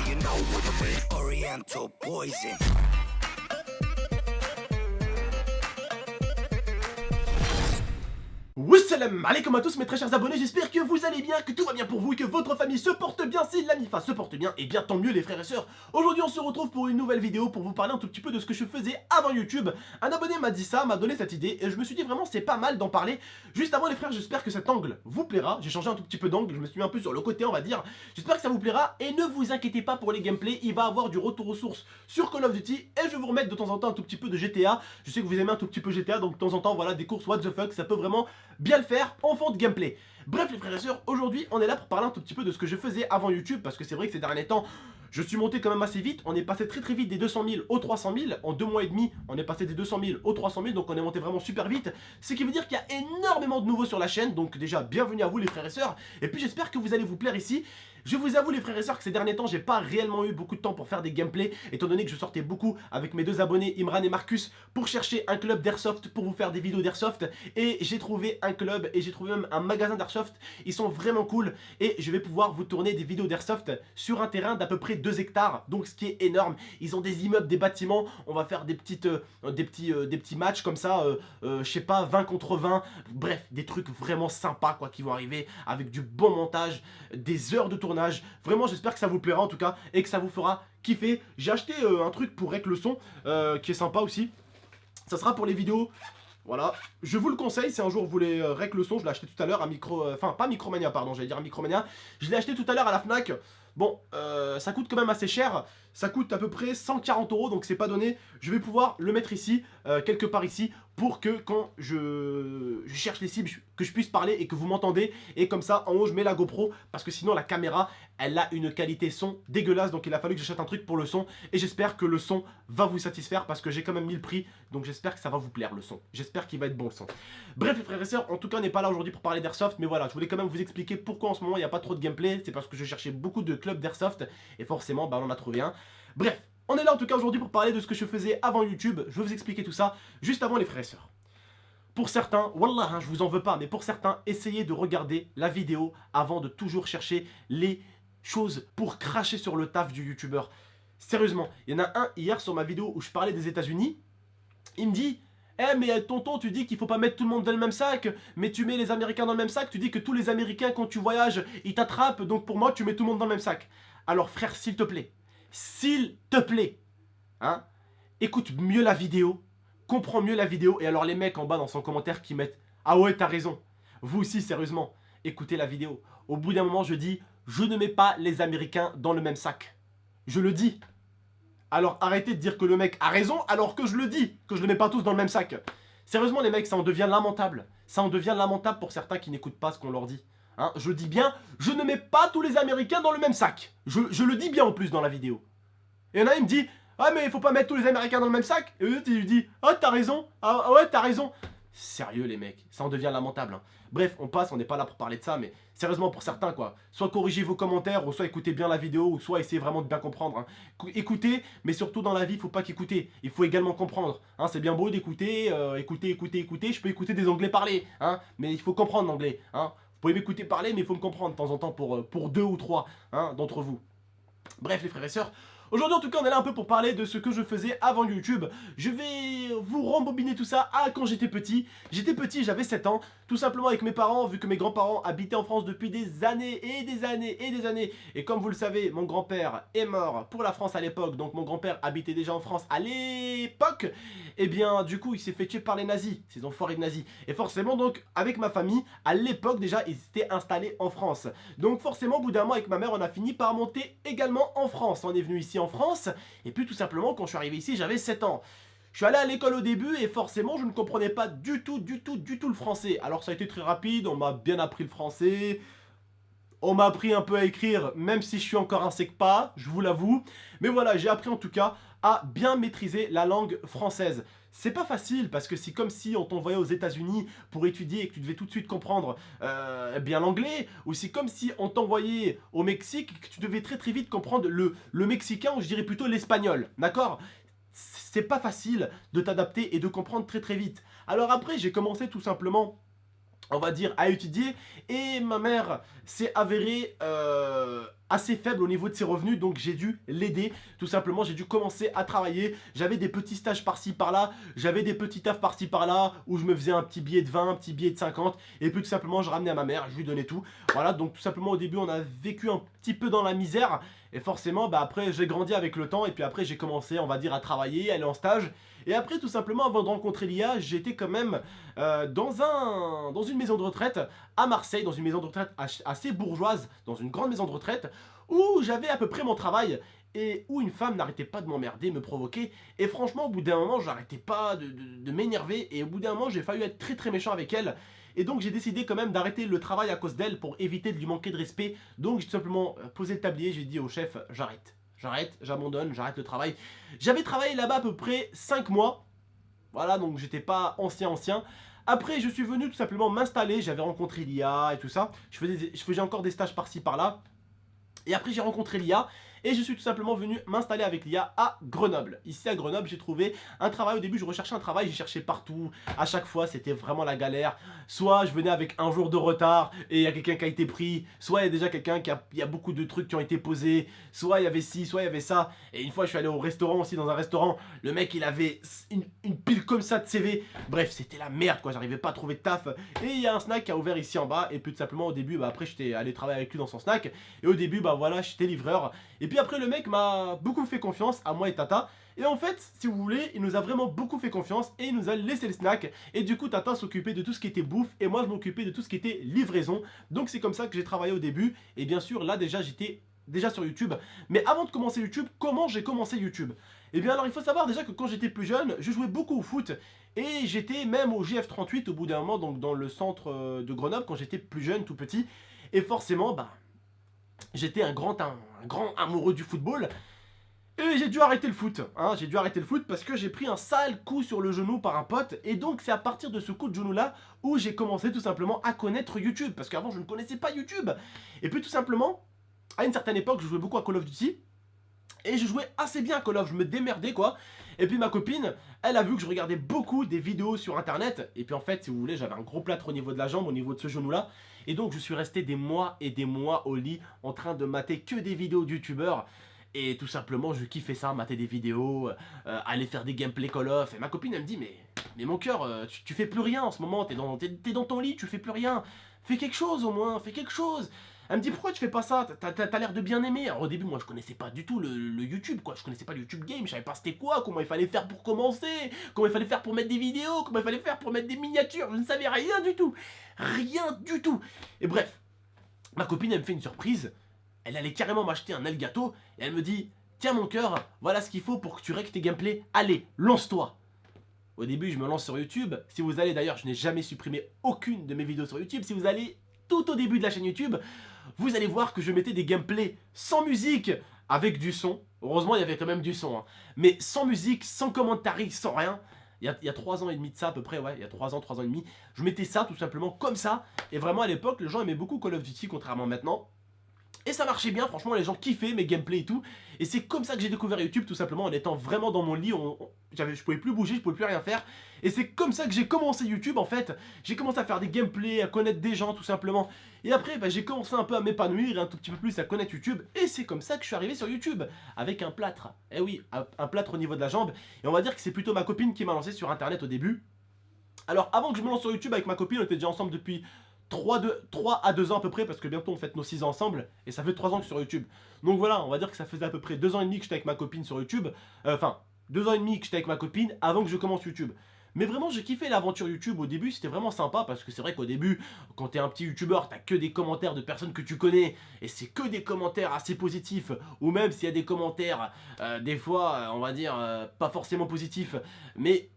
you know what I mean? Oriental poison. Salam alaikum à tous mes très chers abonnés, j'espère que vous allez bien, que tout va bien pour vous et que votre famille se porte bien. Si la MIFA se porte bien, et bien tant mieux les frères et sœurs. Aujourd'hui on se retrouve pour une nouvelle vidéo pour vous parler un tout petit peu de ce que je faisais avant YouTube. Un abonné m'a dit ça, m'a donné cette idée et je me suis dit vraiment c'est pas mal d'en parler. Juste avant les frères, j'espère que cet angle vous plaira. J'ai changé un tout petit peu d'angle, je me suis mis un peu sur le côté on va dire. J'espère que ça vous plaira et ne vous inquiétez pas pour les gameplays, il va avoir du retour aux sources sur Call of Duty et je vais vous remettre de temps en temps un tout petit peu de GTA. Je sais que vous aimez un tout petit peu GTA, donc de temps en temps voilà des courses what the fuck, ça peut vraiment bien le faire en fond de gameplay. Bref les frères et sœurs, aujourd'hui on est là pour parler un tout petit peu de ce que je faisais avant YouTube, parce que c'est vrai que ces derniers temps je suis monté quand même assez vite. On est passé très vite des 200 000 aux 300 000 en 2 mois et demi. On est passé des 200 000 aux 300 000, donc on est monté vraiment super vite, ce qui veut dire qu'il y a énormément de nouveaux sur la chaîne. Donc déjà bienvenue à vous les frères et sœurs, et puis j'espère que vous allez vous plaire ici. Je vous avoue les frères et sœurs que ces derniers temps j'ai pas réellement eu beaucoup de temps pour faire des gameplays, étant donné que je sortais beaucoup avec mes deux abonnés Imran et Marcus pour chercher un club d'airsoft pour vous faire des vidéos d'airsoft, et j'ai trouvé un club et j'ai trouvé même un magasin d'airsoft. Ils sont vraiment cool et je vais pouvoir vous tourner des vidéos d'airsoft sur un terrain d'à peu près 2 hectares, donc ce qui est énorme. Ils ont des immeubles, des bâtiments, on va faire des petits matchs comme ça, je sais pas, 20 contre 20, bref des trucs vraiment sympas quoi qui vont arriver avec du bon montage, des heures de tournage. Vraiment j'espère que ça vous plaira en tout cas et que ça vous fera kiffer. J'ai acheté un truc pour rec le son qui est sympa aussi. Ça sera pour les vidéos. Voilà, je vous le conseille si un jour vous voulez rec le son. Je l'ai acheté tout à l'heure à pas Micromania pardon, j'allais dire à Micromania. Je l'ai acheté tout à l'heure à la Fnac. Bon, ça coûte quand même assez cher. Ça coûte à peu près 140 €, donc c'est pas donné. Je vais pouvoir le mettre ici, quelque part ici, pour que quand je cherche les cibles, que je puisse parler et que vous m'entendez. Et comme ça, en haut, je mets la GoPro, parce que sinon la caméra, elle a une qualité son dégueulasse. Donc il a fallu que j'achète un truc pour le son. Et j'espère que le son va vous satisfaire, parce que j'ai quand même mis le prix. Donc j'espère que ça va vous plaire le son. J'espère qu'il va être bon le son. Bref les frères et sœurs, en tout cas on n'est pas là aujourd'hui pour parler d'airsoft. Mais voilà, je voulais quand même vous expliquer pourquoi en ce moment il n'y a pas trop de gameplay. C'est parce que je cherchais beaucoup de clubs d'airsoft. Et forcément, bah, on en a trouvé un. Bref, on est là en tout cas aujourd'hui pour parler de ce que je faisais avant YouTube. Je vais vous expliquer tout ça juste avant les frères et sœurs. Pour certains, wallah, hein, je vous en veux pas, mais pour certains, essayez de regarder la vidéo avant de toujours chercher les choses pour cracher sur le taf du youtubeur. Sérieusement, il y en a un hier sur ma vidéo où je parlais des États-Unis. Il me dit: eh mais tonton, tu dis qu'il faut pas mettre tout le monde dans le même sac, mais tu mets les Américains dans le même sac, tu dis que tous les Américains quand tu voyages, ils t'attrapent, donc pour moi tu mets tout le monde dans le même sac. Alors frère, s'il te plaît, hein, écoute mieux la vidéo, comprends mieux la vidéo, et alors les mecs en bas dans son commentaire qui mettent: ah ouais t'as raison, vous aussi sérieusement, écoutez la vidéo. Au bout d'un moment je dis: je ne mets pas les Américains dans le même sac. Je le dis. Alors arrêtez de dire que le mec a raison alors que je le dis, que je ne les mets pas tous dans le même sac. Sérieusement les mecs, ça en devient lamentable. Ça en devient lamentable pour certains qui n'écoutent pas ce qu'on leur dit. Hein, je dis bien, je ne mets pas tous les Américains dans le même sac. Je le dis bien en plus dans la vidéo. Et il y en a, il me dit: ah mais il faut pas mettre tous les Américains dans le même sac. Et l'autre il lui dit: ah t'as raison, ah ouais t'as raison. Sérieux les mecs, ça en devient lamentable. Hein. Bref, on passe, on n'est pas là pour parler de ça, mais sérieusement pour certains quoi. Soit corrigez vos commentaires, ou soit écoutez bien la vidéo, ou soit essayez vraiment de bien comprendre. Hein. Écoutez, mais surtout dans la vie, il faut pas qu'écouter. Il faut également comprendre. Hein, c'est bien beau d'écouter, écouter. Je peux écouter des anglais parler, hein, mais il faut comprendre l'anglais. Hein. Vous pouvez m'écouter parler, mais il faut me comprendre de temps en temps pour 2 ou 3 hein, d'entre vous. Bref les frères et sœurs. Aujourd'hui en tout cas on est là un peu pour parler de ce que je faisais avant YouTube. Je vais vous rembobiner tout ça à quand j'étais petit. J'étais petit, j'avais 7 ans, tout simplement avec mes parents, vu que mes grands-parents habitaient en France depuis des années et des années et des années. Et comme vous le savez, mon grand-père est mort pour la France à l'époque, donc mon grand-père habitait déjà en France à l'époque. Et bien du coup il s'est fait tuer par les nazis, ces enfoirés de nazis. Et forcément donc avec ma famille, à l'époque déjà ils étaient installés en France. Donc forcément au bout d'un mois avec ma mère on a fini par monter également en France. On est venu ici en France, et puis tout simplement quand je suis arrivé ici j'avais 7 ans. Je suis allé à l'école au début et forcément je ne comprenais pas du tout le français. Alors ça a été très rapide, on m'a bien appris le français, on m'a appris un peu à écrire, même si je suis encore un sec pas, je vous l'avoue. Mais voilà, j'ai appris en tout cas à bien maîtriser la langue française. C'est pas facile parce que c'est comme si on t'envoyait aux États-Unis pour étudier et que tu devais tout de suite comprendre bien l'anglais, ou c'est comme si on t'envoyait au Mexique et que tu devais très vite comprendre le mexicain, ou je dirais plutôt l'espagnol, d'accord? C'est pas facile de t'adapter et de comprendre très vite. Alors après j'ai commencé tout simplement on va dire, à étudier. Et ma mère s'est avérée assez faible au niveau de ses revenus, donc j'ai dû l'aider. Tout simplement, j'ai dû commencer à travailler. J'avais des petits stages par-ci par-là, j'avais des petits tafs par-ci par-là, où je me faisais un petit billet de 20, un petit billet de 50, et puis tout simplement, je ramenais à ma mère, je lui donnais tout. Voilà, donc tout simplement, au début, on a vécu un petit peu dans la misère, et forcément, bah après, j'ai grandi avec le temps, et puis après, j'ai commencé, on va dire, à travailler, aller en stage. Et après, tout simplement, avant de rencontrer l'IA, j'étais quand même dans une maison de retraite à Marseille, dans une maison de retraite assez bourgeoise, dans une grande maison de retraite, où j'avais à peu près mon travail et où une femme n'arrêtait pas de m'emmerder, me provoquer. Et franchement, au bout d'un moment, j'arrêtais pas de m'énerver, et au bout d'un moment, j'ai failli être très très méchant avec elle. Et donc j'ai décidé quand même d'arrêter le travail à cause d'elle pour éviter de lui manquer de respect. Donc j'ai tout simplement posé le tablier, j'ai dit au chef, j'arrête. J'arrête, j'abandonne, j'arrête le travail. J'avais travaillé là-bas à peu près 5 mois. Voilà, donc j'étais pas ancien. Après, je suis venu tout simplement m'installer. J'avais rencontré l'IA et tout ça. Je faisais encore des stages par-ci par-là. Et après, j'ai rencontré l'IA. Et je suis tout simplement venu m'installer avec l'IA à Grenoble. Ici à Grenoble, j'ai trouvé un travail. Au début, je recherchais un travail, j'ai cherché partout. À chaque fois, c'était vraiment la galère. Soit je venais avec un jour de retard et il y a quelqu'un qui a été pris. Soit il y a déjà quelqu'un il y a beaucoup de trucs qui ont été posés. Soit il y avait ci, soit il y avait ça. Et une fois, je suis allé au restaurant aussi, dans un restaurant. Le mec, il avait une pile comme ça de CV. Bref, c'était la merde, quoi. J'arrivais pas à trouver de taf. Et il y a un snack qui a ouvert ici en bas. Et puis tout simplement, au début, bah, après, j'étais allé travailler avec lui dans son snack. Et au début, bah voilà, j'étais livreur. Et puis après, le mec m'a beaucoup fait confiance, à moi et Tata. Et en fait, si vous voulez, il nous a vraiment beaucoup fait confiance et il nous a laissé le snack. Et du coup, Tata s'occupait de tout ce qui était bouffe et moi, je m'occupais de tout ce qui était livraison. Donc c'est comme ça que j'ai travaillé au début. Et bien sûr, là déjà, j'étais déjà sur YouTube. Mais avant de commencer YouTube, comment j'ai commencé YouTube? Eh bien alors, il faut savoir déjà que quand j'étais plus jeune, je jouais beaucoup au foot. Et j'étais même au JF38 au bout d'un moment, donc dans le centre de Grenoble, quand j'étais plus jeune, tout petit. Et forcément, bah, j'étais un grand amoureux du football. Et j'ai dû arrêter le foot, hein. J'ai dû arrêter le foot parce que j'ai pris un sale coup sur le genou par un pote. Et donc c'est à partir de ce coup de genou là où j'ai commencé tout simplement à connaître YouTube. Parce qu'avant je ne connaissais pas YouTube. Et puis tout simplement, à une certaine époque, je jouais beaucoup à Call of Duty. Et je jouais assez bien à Call of, je me démerdais quoi. Et puis ma copine, elle a vu que je regardais beaucoup des vidéos sur internet. Et puis en fait, si vous voulez, j'avais un gros plâtre au niveau de la jambe, au niveau de ce genou là. Et donc je suis resté des mois et des mois au lit en train de mater que des vidéos de youtubeurs. Et tout simplement, je kiffais ça, mater des vidéos, aller faire des gameplay Call of. Et ma copine, elle me dit, mais mon cœur, tu fais plus rien en ce moment, t'es dans ton lit, tu fais plus rien. Fais quelque chose au moins, fais quelque chose. Elle me dit, pourquoi tu fais pas ça? T'as l'air de bien aimer. Alors au début, moi, je connaissais pas du tout le YouTube, quoi. Je connaissais pas le YouTube Game, je savais pas c'était quoi, comment il fallait faire pour commencer, comment il fallait faire pour mettre des vidéos, comment il fallait faire pour mettre des miniatures. Je ne savais rien du tout. Rien du tout. Et bref, ma copine, elle me fait une surprise. Elle allait carrément m'acheter un Elgato et elle me dit, tiens mon cœur, voilà ce qu'il faut pour que tu règles tes gameplays. Allez, lance-toi. Au début, je me lance sur YouTube. Si vous allez, d'ailleurs, je n'ai jamais supprimé aucune de mes vidéos sur YouTube. Si vous allez tout au début de la chaîne YouTube, vous allez voir que je mettais des gameplays sans musique, avec du son. Heureusement, il y avait quand même du son, hein. Mais sans musique, sans commentaire, sans rien. Il y a 3 ans et demi de ça à peu près, ouais, il y a 3 ans et demi. Je mettais ça tout simplement comme ça. Et vraiment à l'époque, les gens aimaient beaucoup Call of Duty, contrairement à maintenant. Et ça marchait bien, franchement, les gens kiffaient mes gameplays et tout. Et c'est comme ça que j'ai découvert YouTube, tout simplement, en étant vraiment dans mon lit. Je pouvais plus bouger, je pouvais plus rien faire. Et c'est comme ça que j'ai commencé YouTube, en fait. J'ai commencé à faire des gameplays, à connaître des gens, tout simplement. Et après, bah, j'ai commencé un peu à m'épanouir et un tout petit peu plus à connaître YouTube. Et c'est comme ça que je suis arrivé sur YouTube, avec un plâtre. Eh oui, un plâtre au niveau de la jambe. Et on va dire que c'est plutôt ma copine qui m'a lancé sur Internet au début. Alors, avant que je me lance sur YouTube avec ma copine, on était déjà ensemble depuis 3 à 2 ans à peu près, parce que bientôt on fête nos 6 ans ensemble, et ça fait 3 ans que je suis sur YouTube. Donc voilà, on va dire que ça faisait à peu près 2 ans et demi que j'étais avec ma copine sur YouTube. Enfin, 2 ans et demi que j'étais avec ma copine avant que je commence YouTube. Mais vraiment, j'ai kiffé l'aventure YouTube. Au début, c'était vraiment sympa, parce que c'est vrai qu'au début, quand t'es un petit youtubeur, t'as que des commentaires de personnes que tu connais, et c'est que des commentaires assez positifs, ou même s'il y a des commentaires, des fois, on va dire, pas forcément positifs, mais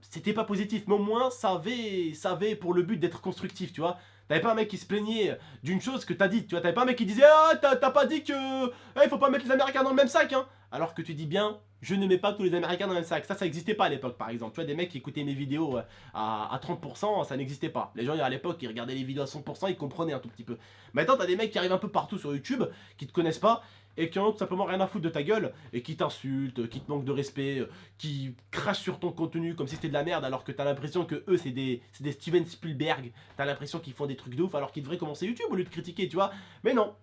c'était pas positif, mais au moins ça avait pour le but d'être constructif, tu vois. T'avais pas un mec qui se plaignait d'une chose que t'as dit, tu vois. T'avais pas un mec qui disait, ah, t'as pas dit que il faut pas mettre les Américains dans le même sac, hein. Alors que tu dis bien, je ne mets pas tous les Américains dans le même sac. Ça existait pas à l'époque, par exemple. Tu vois, des mecs qui écoutaient mes vidéos à 30%, ça n'existait pas. Les gens à l'époque, ils regardaient les vidéos à 100%, ils comprenaient un tout petit peu. Maintenant, t'as des mecs qui arrivent un peu partout sur YouTube, qui te connaissent pas, et qui en ont tout simplement rien à foutre de ta gueule et qui t'insultent, qui te manquent de respect, qui crachent sur ton contenu comme si c'était de la merde alors que t'as l'impression que eux c'est des Steven Spielberg, t'as l'impression qu'ils font des trucs de ouf alors qu'ils devraient commencer YouTube au lieu de critiquer, tu vois. Mais non,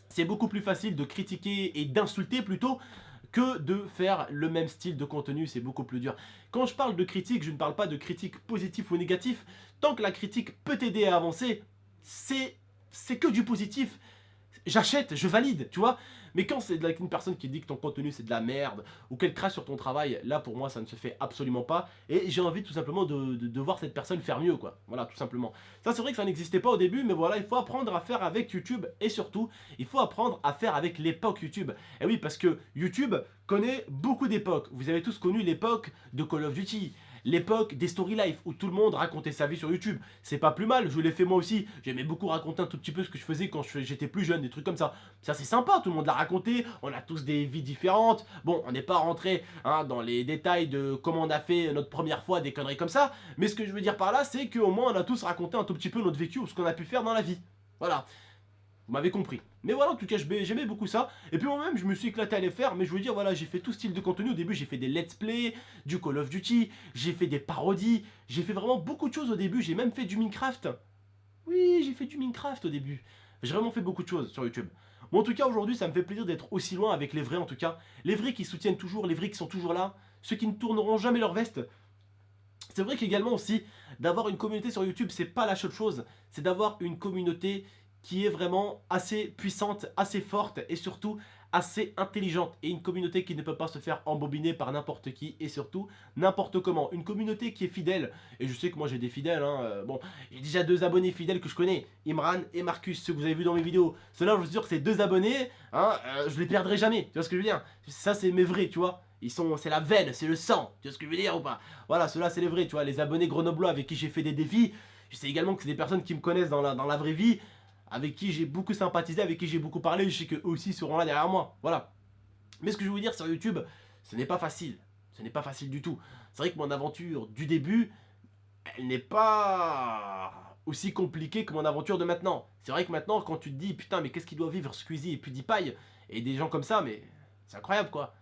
c'est beaucoup plus facile de critiquer et d'insulter plutôt que de faire le même style de contenu, c'est beaucoup plus dur. Quand je parle de critique, je ne parle pas de critique positive ou négative. Tant que la critique peut t'aider à avancer, c'est que du positif. J'achète, je valide, tu vois. Mais quand c'est une personne qui dit que ton contenu c'est de la merde ou qu'elle crache sur ton travail, là pour moi ça ne se fait absolument pas. Et j'ai envie tout simplement de voir cette personne faire mieux, quoi. Voilà, tout simplement. Ça c'est vrai que ça n'existait pas au début, mais voilà, il faut apprendre à faire avec YouTube. Et surtout, il faut apprendre à faire avec l'époque YouTube. Et oui, parce que YouTube connaît beaucoup d'époques. Vous avez tous connu l'époque de Call of Duty, l'époque des story life où tout le monde racontait sa vie sur YouTube. C'est pas plus mal, je l'ai fait moi aussi. J'aimais beaucoup raconter un tout petit peu ce que je faisais quand j'étais plus jeune, des trucs comme ça. Ça c'est sympa, tout le monde l'a raconté, on a tous des vies différentes. Bon, on n'est pas rentré dans les détails de comment on a fait notre première fois, des conneries comme ça. Mais ce que je veux dire par là, c'est qu'au moins on a tous raconté un tout petit peu notre vécu ou ce qu'on a pu faire dans la vie. Voilà. Vous m'avez compris. Mais voilà, en tout cas, j'aimais beaucoup ça. Et puis moi-même, je me suis éclaté à les faire. Mais je veux dire, voilà, j'ai fait tout style de contenu. Au début, j'ai fait des let's play, du Call of Duty, j'ai fait des parodies. J'ai fait vraiment beaucoup de choses au début. J'ai même fait du Minecraft. Oui, j'ai fait du Minecraft au début. J'ai vraiment fait beaucoup de choses sur YouTube. Bon, en tout cas, aujourd'hui, ça me fait plaisir d'être aussi loin avec les vrais, en tout cas. Les vrais qui soutiennent toujours, les vrais qui sont toujours là. Ceux qui ne tourneront jamais leur veste. C'est vrai qu'également aussi, d'avoir une communauté sur YouTube, c'est pas la seule chose. C'est d'avoir une communauté qui est vraiment assez puissante, assez forte et surtout assez intelligente. Et une communauté qui ne peut pas se faire embobiner par n'importe qui et surtout n'importe comment. Une communauté qui est fidèle. Et je sais que moi j'ai des fidèles. Bon, j'ai déjà 2 abonnés fidèles que je connais. Imran et Marcus, ceux que vous avez vu dans mes vidéos. Ceux-là, je vous assure que ces 2 abonnés, je les perdrai jamais. Tu vois ce que je veux dire? Ça, c'est mes vrais, tu vois. C'est la veine, c'est le sang. Tu vois ce que je veux dire ou pas? Voilà, ceux-là, c'est les vrais, tu vois. Les abonnés grenoblois avec qui j'ai fait des défis. Je sais également que c'est des personnes qui me connaissent dans la vraie vie, avec qui j'ai beaucoup sympathisé, avec qui j'ai beaucoup parlé, je sais qu'eux aussi seront là derrière moi, voilà. Mais ce que je veux vous dire sur YouTube, ce n'est pas facile, ce n'est pas facile du tout. C'est vrai que mon aventure du début, elle n'est pas aussi compliquée que mon aventure de maintenant. C'est vrai que maintenant, quand tu te dis, putain, mais qu'est-ce qu'il doit vivre Squeezie et PewDiePie, et des gens comme ça, mais c'est incroyable quoi.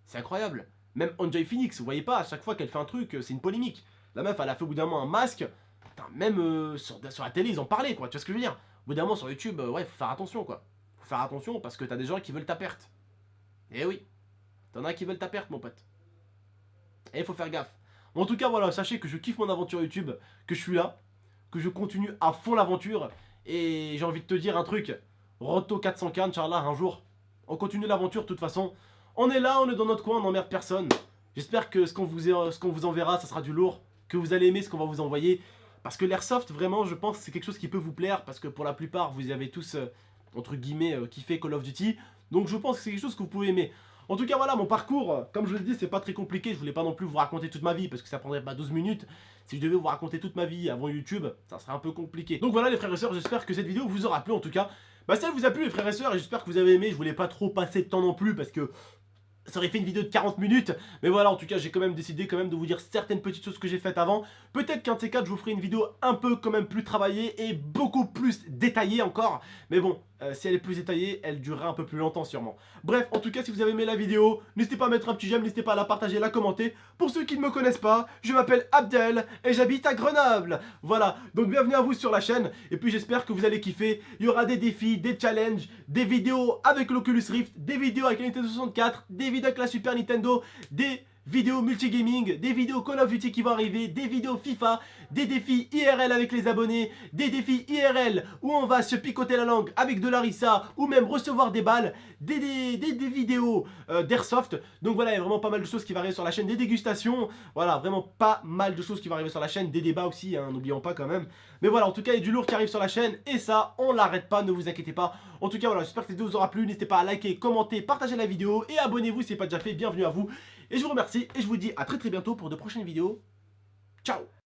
C'est incroyable. Même Enjoy Phoenix, vous voyez pas, à chaque fois qu'elle fait un truc, c'est une polémique. La meuf, elle a fait au bout d'un moment un masque, putain, même sur la télé, ils en parlaient quoi, tu vois ce que je veux dire? Au bout d'un moment sur YouTube, ouais, faut faire attention quoi. Faut faire attention parce que t'as des gens qui veulent ta perte. Eh oui, t'en as qui veulent ta perte mon pote. Et il faut faire gaffe. En tout cas voilà, sachez que je kiffe mon aventure YouTube, que je suis là, que je continue à fond l'aventure. Et j'ai envie de te dire un truc, Roto 400K, Inch'Allah, un jour, on continue l'aventure de toute façon. On est là, on est dans notre coin, on n'emmerde personne. J'espère que ce qu'on vous enverra, ça sera du lourd, que vous allez aimer ce qu'on va vous envoyer. Parce que l'airsoft, vraiment, je pense que c'est quelque chose qui peut vous plaire. Parce que pour la plupart, vous avez tous, entre guillemets, kiffé Call of Duty. Donc je pense que c'est quelque chose que vous pouvez aimer. En tout cas, voilà, mon parcours, comme je le dis, c'est pas très compliqué. Je voulais pas non plus vous raconter toute ma vie. Parce que ça prendrait pas 12 minutes. Si je devais vous raconter toute ma vie avant YouTube, ça serait un peu compliqué. Donc voilà les frères et sœurs, j'espère que cette vidéo vous aura plu en tout cas. Bah si elle vous a plu les frères et sœurs, et j'espère que vous avez aimé. Je voulais pas trop passer de temps non plus parce que ça aurait fait une vidéo de 40 minutes, mais voilà, en tout cas, j'ai quand même décidé de vous dire certaines petites choses que j'ai faites avant. Peut-être qu'un de ces 4, je vous ferai une vidéo un peu quand même plus travaillée et beaucoup plus détaillée encore. Mais bon, si elle est plus détaillée, elle durera un peu plus longtemps sûrement. Bref, en tout cas, si vous avez aimé la vidéo, n'hésitez pas à mettre un petit j'aime, n'hésitez pas à la partager, la commenter. Pour ceux qui ne me connaissent pas, je m'appelle Abdel et j'habite à Grenoble. Voilà, donc bienvenue à vous sur la chaîne. Et puis j'espère que vous allez kiffer. Il y aura des défis, des challenges, des vidéos avec l'Oculus Rift, des vidéos avec la Nintendo 64, des vidéos avec la Super Nintendo, des vidéos multigaming, des vidéos Call of Duty qui vont arriver, des vidéos FIFA, des défis IRL avec les abonnés, des défis IRL où on va se picoter la langue avec de l'harissa ou même recevoir des balles, des vidéos d'airsoft. Donc voilà, il y a vraiment pas mal de choses qui vont arriver sur la chaîne, des dégustations, voilà, vraiment pas mal de choses qui vont arriver sur la chaîne, des débats aussi, n'oublions pas quand même. Mais voilà, en tout cas, il y a du lourd qui arrive sur la chaîne et ça, on l'arrête pas, ne vous inquiétez pas. En tout cas, voilà, j'espère que cette vidéo vous aura plu. N'hésitez pas à liker, commenter, partager la vidéo et abonnez-vous si ce n'est pas déjà fait. Bienvenue à vous. Et je vous remercie et je vous dis à très bientôt pour de prochaines vidéos. Ciao!